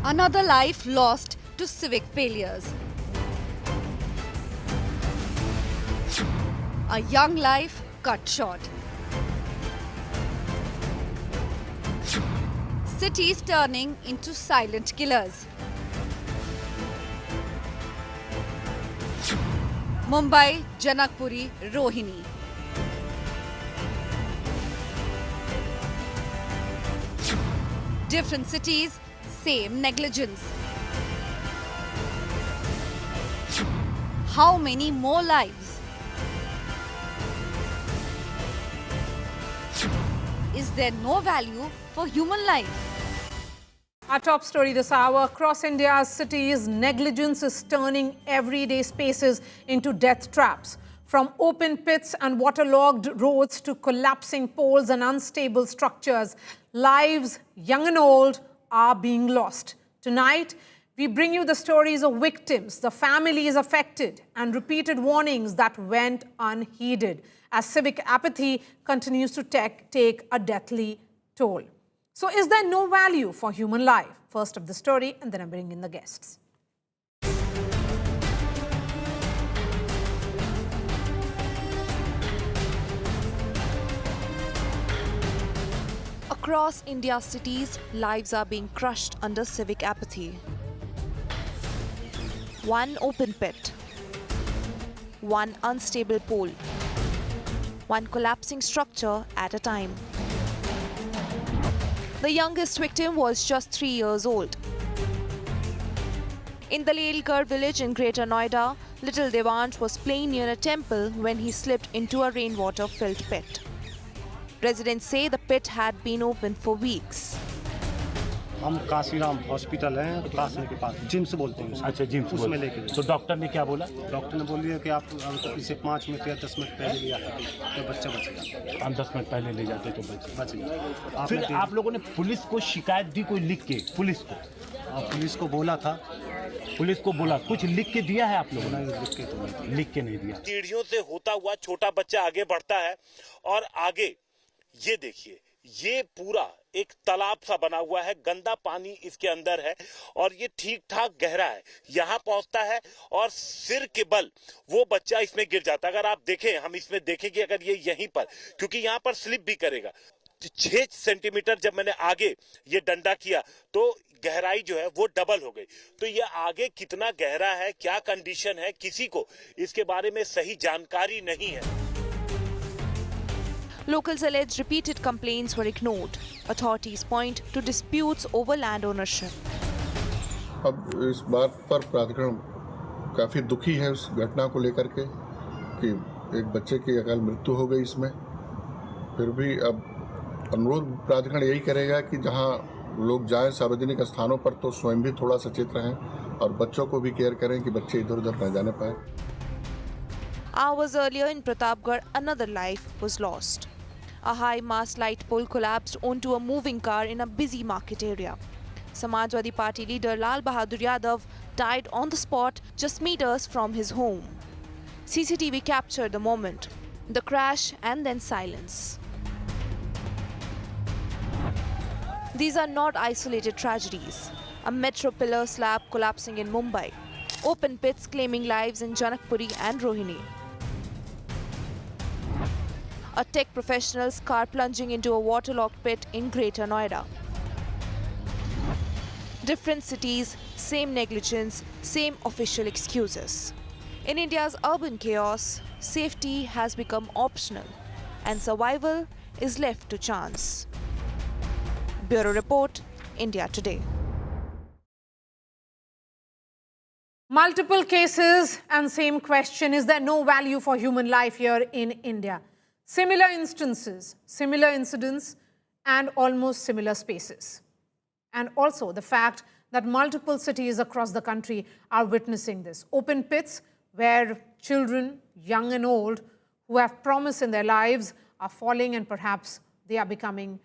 Another life lost to civic failures. A young life cut short. Cities turning into silent killers. Mumbai, Janakpuri, Rohini. Different cities, same negligence. How many more lives? Is there no value for human life? Our top story this hour, across India's cities, negligence is turning everyday spaces into death traps. From open pits and waterlogged roads to collapsing poles and unstable structures, lives, young and old, are being lost. Tonight, we bring you the stories of victims, the families affected, and repeated warnings that went unheeded as civic apathy continues to take a deathly toll. So is there no value for human life? First up the story, and then I bring in the guests. Across India's cities, lives are being crushed under civic apathy. One open pit, one unstable pole, one collapsing structure at a time. The youngest victim was just 3 years old. In the Lelgarh village in Greater Noida, little Devansh was playing near a temple when he slipped into a rainwater-filled pit. Residents say the pit had been open for weeks. हम Kashiram hospital हैं क्लासने के पास gym से बोलते हैं अच्छा gym से उसमें लेके तो डॉक्टर ने क्या बोला डॉक्टर ने बोलिए कि आप इसे 5 मिनट या 10 मिनट पहले लिया तो बच्चा बच गया हम 10 मिनट पहले ले जाते तो बच गया फिर आप लोगों ने पुलिस को शिकायत दी कोई लिख के पुलिस को बोला था पुलिस को बोला कुछ लिख के दिया है आप लोगों ने लिख के नहीं दिया सीढ़ियों से होता हुआ छोटा बच्चा आगे बढ़ता है और आगे ये देखिए ये पूरा एक तालाब सा बना हुआ है गंदा पानी इसके अंदर है और ये ठीक ठाक गहरा है यहाँ पहुंचता है और सिर के बल वो बच्चा इसमें गिर जाता है अगर आप देखें हम इसमें देखेंगे अगर ये यहीं पर क्योंकि यहाँ पर स्लिप भी करेगा 6 सेंटीमीटर जब मैंने आगे ये डंडा किया तो गहराई जो है वो डबल हो गई तो ये आगे कितना गहरा है क्या कंडीशन है किसी को इसके बारे में सही जानकारी नहीं है Locals allege repeated complaints were ignored. Authorities point to disputes over land ownership. अब इस बात पर प्राधिकरण काफ़ी दुखी है उस घटना को लेकर के कि एक बच्चे की अकाल मृत्यु हो गई इसमें फिर भी अब अनुरोध प्राधिकरण यही करेगा कि जहां लोग जाएं सार्वजनिक स्थानों पर तो स्वयं भी थोड़ा सचेत रहें और बच्चों को भी केयर करें कि बच्चे इधर उधर न जाने पाए Hours earlier in Pratapgarh, another life was lost. A high-mast light pole collapsed onto a moving car in a busy market area. Samajwadi Party leader Lal Bahadur Yadav died on the spot just meters from his home. CCTV captured the moment, the crash and then silence. These are not isolated tragedies. A metro pillar slab collapsing in Mumbai. Open pits claiming lives in Janakpuri and Rohini. A tech professional's car plunging into a waterlogged pit in Greater Noida. Different cities, same negligence, same official excuses. In India's urban chaos, safety has become optional and survival is left to chance. Bureau Report, India Today. Multiple cases and same question, is there no value for human life here in India? Similar instances, similar incidents, and almost similar spaces. And also the fact that multiple cities across the country are witnessing this. Open pits where children, young and old, who have promise in their lives are falling and perhaps they are becoming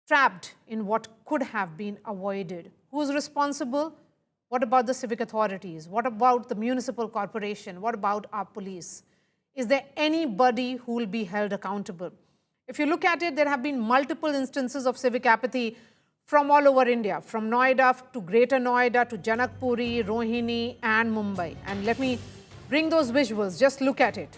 trapped in what could have been avoided. Who's responsible? What about the civic authorities? What about the municipal corporation? What about our police? Is there anybody who will be held accountable? If you look at it, there have been multiple instances of civic apathy from all over India, from Noida to Greater Noida to Janakpuri, Rohini and Mumbai. And let me bring those visuals. Just look at it.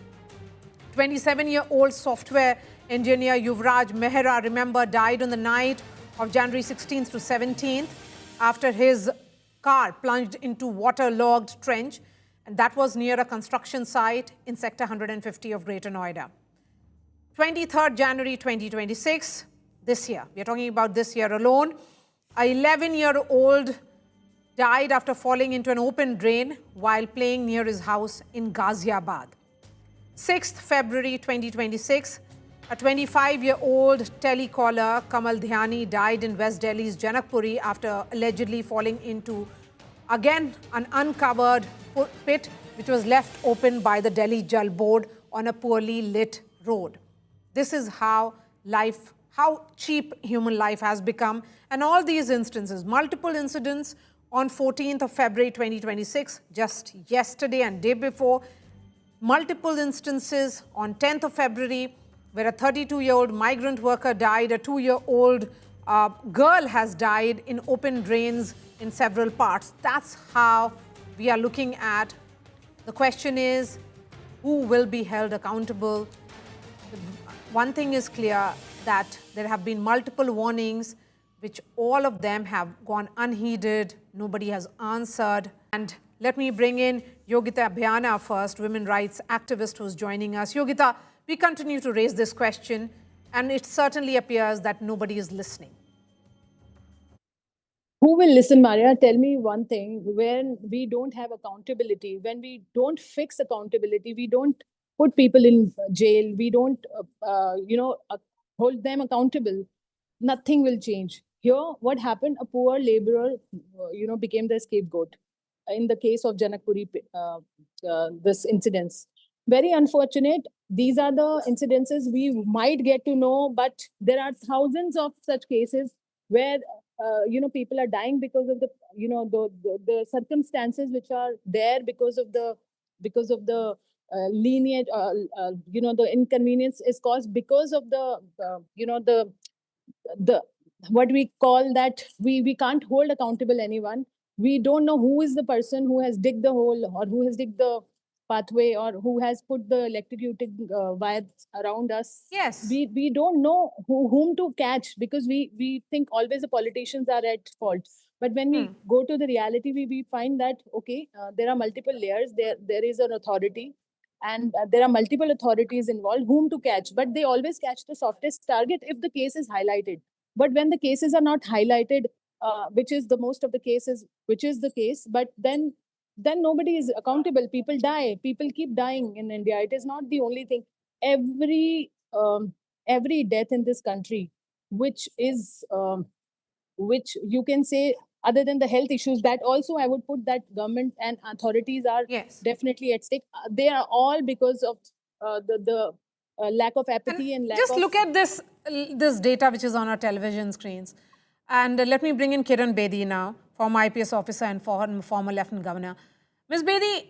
27-year-old software engineer Yuvraj Mehra, remember, died on the night of January 16th to 17th after his car plunged into waterlogged trench, and that was near a construction site in Sector 150 of Greater Noida. 23rd January 2026, this year, we are talking about this year alone, a 11-year-old died after falling into an open drain while playing near his house in Ghaziabad. 6th February 2026, a 25-year-old telecaller, Kamal Dhyani, died in West Delhi's Janakpuri after allegedly falling into, again, an uncovered pit which was left open by the Delhi Jal Board on a poorly lit road. This is how cheap human life has become. And all these instances, multiple incidents on 14th of February 2026, just yesterday and day before, multiple instances on 10th of February, where a 32-year-old migrant worker died, a 2-year-old girl has died in open drains in several parts. That's how we are looking at. The question is, who will be held accountable? One thing is clear, that there have been multiple warnings, which all of them have gone unheeded. Nobody has answered. And let me bring in Yogita Abhyana first, women rights activist who's joining us. Yogita, we continue to raise this question, and it certainly appears that nobody is listening. Who will listen, Maria? Tell me one thing. When we don't have accountability, when we don't fix accountability, we don't put people in jail, we don't, hold them accountable, nothing will change. Here, what happened? A poor laborer, became the scapegoat in the case of Janakpuri, this incidents. Very unfortunate. These are the incidences we might get to know, but there are thousands of such cases where people are dying because of the circumstances which are there because of the lineage, the inconvenience is caused because of the what we call that we can't hold accountable anyone. We don't know who is the person who has digged the hole or who has digged the pathway or who has put the electrocuted wires around us. Yes. We don't know whom to catch because we think always the politicians are at fault. But when we go to the reality, we find that, okay, there are multiple layers. There is an authority and there are multiple authorities involved whom to catch. But they always catch the softest target if the case is highlighted. But when the cases are not highlighted, which is the most of the cases, which is the case, but then nobody is accountable. People die. People keep dying in India. It is not the only thing. Every death in this country, which you can say, other than the health issues, that also I would put that government and authorities are definitely at stake. They are all because of the lack of apathy and lack just of... look at this data which is on our television screens. And let me bring in Kiran Bedi now, former IPS officer and former Lieutenant Governor. Ms. Bedi,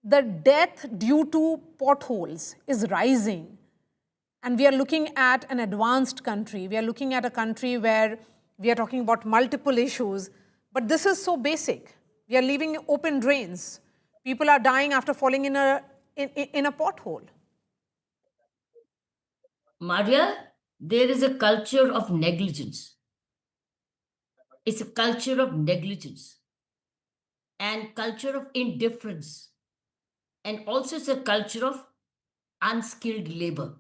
the death due to potholes is rising. And we are looking at an advanced country. We are looking at a country where we are talking about multiple issues. But this is so basic. We are leaving open drains. People are dying after falling in a pothole. Maria, there is a culture of negligence. It's a culture of negligence and culture of indifference. And also it's a culture of unskilled labor.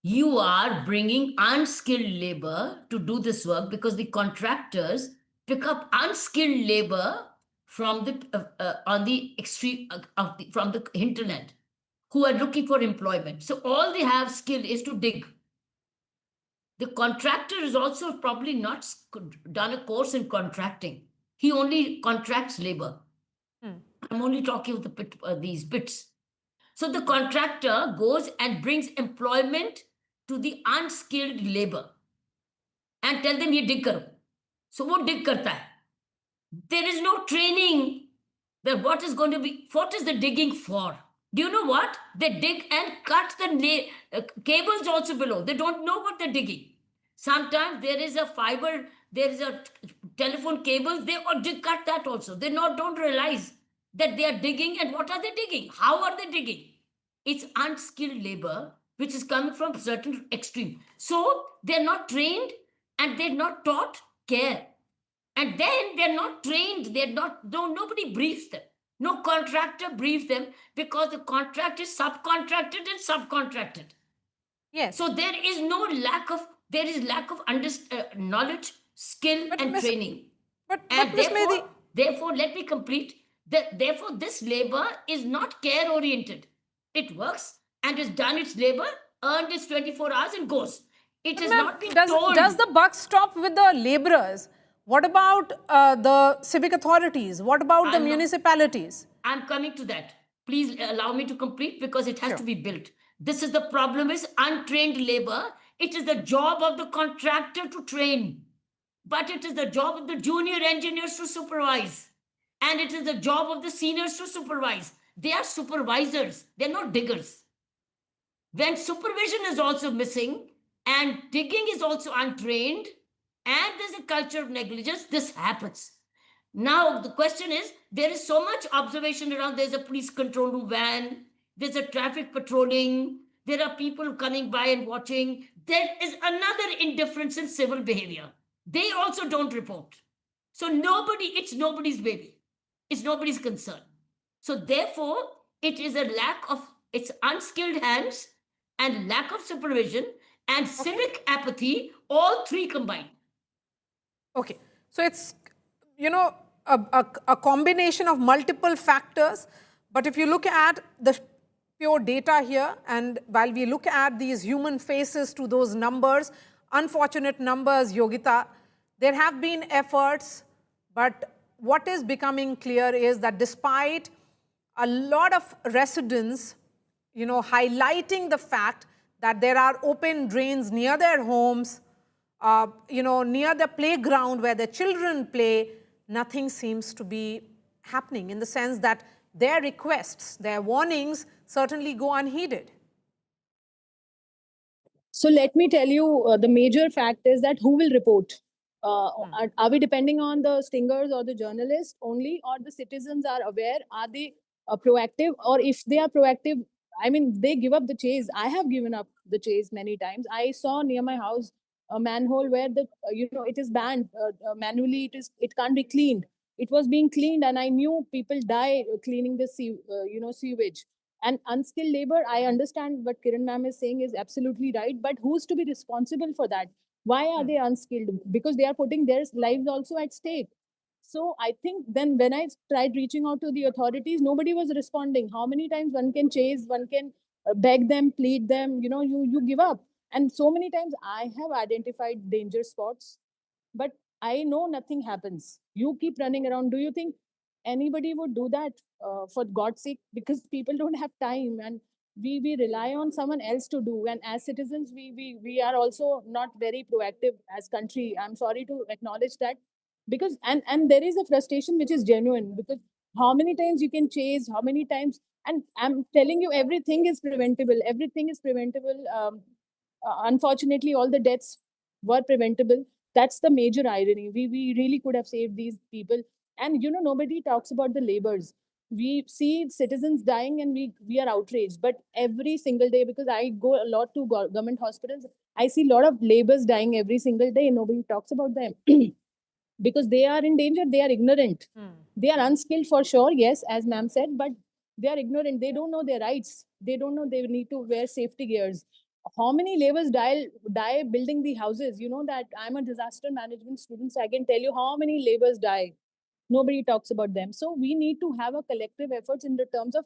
You are bringing unskilled labor to do this work because the contractors pick up unskilled labor from on the extreme from the hinterland who are looking for employment. So all they have skill is to dig. The contractor is also probably not done a course in contracting. He only contracts labor. I'm only talking of these bits. So the contractor goes and brings employment to the unskilled labor and tell them, ye dig karo. So what dig karta hai? There is no training that what is the digging for? Do you know what? They dig and cut the cables also below. They don't know what they're digging. Sometimes there is a fiber there is a telephone cables, they cut that also. They don't realize that they are digging, and what are they digging? How are they digging? It's unskilled labor which is coming from certain extreme. So they're not trained and they're not taught care. And then they're not trained, nobody briefs them. No contractor briefs them because the contract is subcontracted and subcontracted. Yes. So there is lack of knowledge, skill, But and Miss- training. But And Miss Mehdi, therefore, let me complete. Therefore, this labor is not care oriented. It works and has done its labor, earned its 24 hours, and goes. It has ma'am, not been told. does the buck stop with the laborers? What about the civic authorities? What about the I'm not- municipalities? I'm coming to that. Please allow me to complete because it has Sure. to be built. This is the problem: is untrained labor. It is the job of the contractor to train, but it is the job of the junior engineers to supervise, and it is the job of the seniors to supervise. They are supervisors. They're not diggers. When supervision is also missing and digging is also untrained and there's a culture of negligence, this happens. Now, the question is, there is so much observation around. There's a police control room van, there's a traffic patrolling, there are people coming by and watching. There is another indifference in civil behavior. They also don't report. So it's nobody's baby. It's nobody's concern. So therefore, it is a lack of, it's unskilled hands and lack of supervision and civic apathy, all three combined. Okay. So it's, a combination of multiple factors. But if you look at the pure data here, and while we look at these human faces to those numbers, unfortunate numbers, Yogita, there have been efforts, but what is becoming clear is that despite a lot of residents, highlighting the fact that there are open drains near their homes, near the playground where the children play, nothing seems to be happening, in the sense that their requests, their warnings certainly go unheeded. So let me tell you, the major fact is that who will report? Are we depending on the stingers or the journalists only, or the citizens are aware? Are they proactive? Or if they are proactive, I mean, they give up the chase. I have given up the chase many times. I saw near my house a manhole where it is banned manually. It can't be cleaned. It was being cleaned, and I knew people die cleaning the sewage. And unskilled labor, I understand what Kiran ma'am is saying is absolutely right, but who's to be responsible for that? Why are they unskilled? Because they are putting their lives also at stake. So I think then when I tried reaching out to the authorities, nobody was responding. How many times one can chase, one can beg them, plead them, you give up. And so many times I have identified danger spots, but I know nothing happens. You keep running around. Do you think anybody would do that for God's sake? Because people don't have time, and we rely on someone else to do. And as citizens, we are also not very proactive as country. I'm sorry to acknowledge that, because and there is a frustration which is genuine, because how many times you can chase, how many times, and I'm telling you, everything is preventable. Everything is preventable. Unfortunately, all the deaths were preventable. That's the major irony. We really could have saved these people. And nobody talks about the labors. We see citizens dying and we are outraged. But every single day, because I go a lot to government hospitals, I see a lot of laborers dying every single day. Nobody talks about them. Because they are in danger, they are ignorant. They are unskilled for sure, yes, as ma'am said, but they are ignorant. They don't know their rights. They don't know they need to wear safety gears. How many laborers die building the houses? You know that I'm a disaster management student, so I can tell you how many laborers die. Nobody talks about them. So we need to have a collective efforts in the terms of,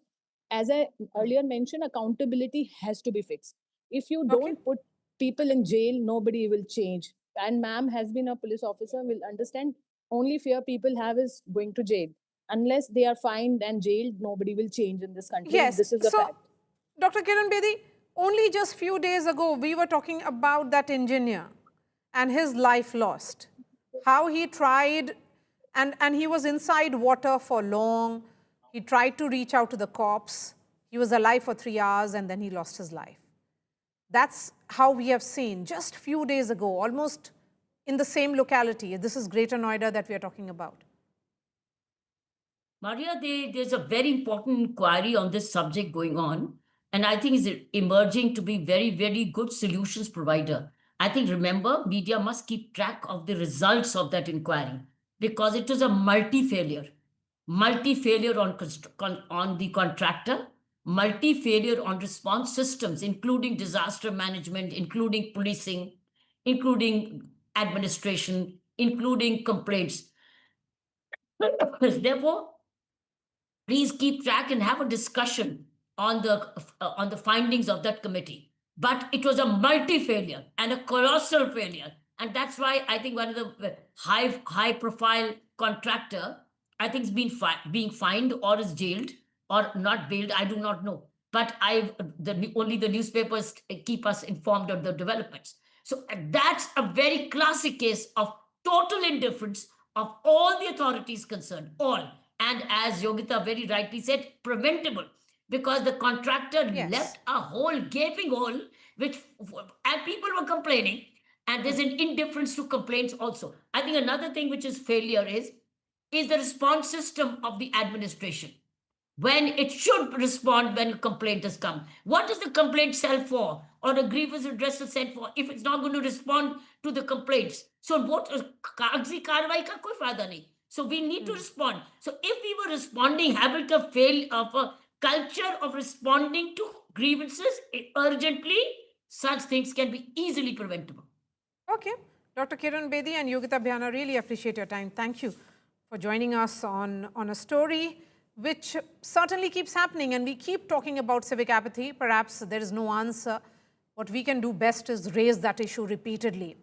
as I earlier mentioned, accountability has to be fixed. If you don't put people in jail, nobody will change. And ma'am has been a police officer, will understand only fear people have is going to jail. Unless they are fined and jailed, nobody will change in this country. Yes. This is a fact. Dr. Kiran Bedi, only just few days ago, we were talking about that engineer and his life lost. How he tried, and he was inside water for long. He tried to reach out to the cops. He was alive for 3 hours and then he lost his life. That's how we have seen just few days ago, almost in the same locality? This is Greater Noida that we are talking about. Maria, there's a very important inquiry on this subject going on, and I think is emerging to be very, very good solutions provider. I think, remember, media must keep track of the results of that inquiry because it was a multi-failure on the contractor, multi-failure on response systems, including disaster management, including policing, including administration, including complaints. Therefore, please keep track and have a discussion on the findings of that committee. But it was a multi-failure and a colossal failure, and that's why I think one of the high-profile contractor, I think, is being fined or is jailed or not bailed. I do not know, but only the newspapers keep us informed of the developments. So that's a very classic case of total indifference of all the authorities concerned, all. And as Yogita very rightly said, preventable, because the contractor left a whole gaping hole, and people were complaining, and there's an indifference to complaints also. I think another thing which is failure is the response system of the administration. When it should respond when a complaint has come. What is the complaint cell for, or a grievance redressal cell for, if it's not going to respond to the complaints? So what कागजी कार्रवाई का कोई फायदा नहीं. So we need to respond. So if we were responding, habit of a culture of responding to grievances urgently, such things can be easily preventable. Okay. Dr. Kiran Bedi and Yogita Bhyana, really appreciate your time. Thank you for joining us on a story which certainly keeps happening, and we keep talking about civic apathy. Perhaps there is no answer. What we can do best is raise that issue repeatedly.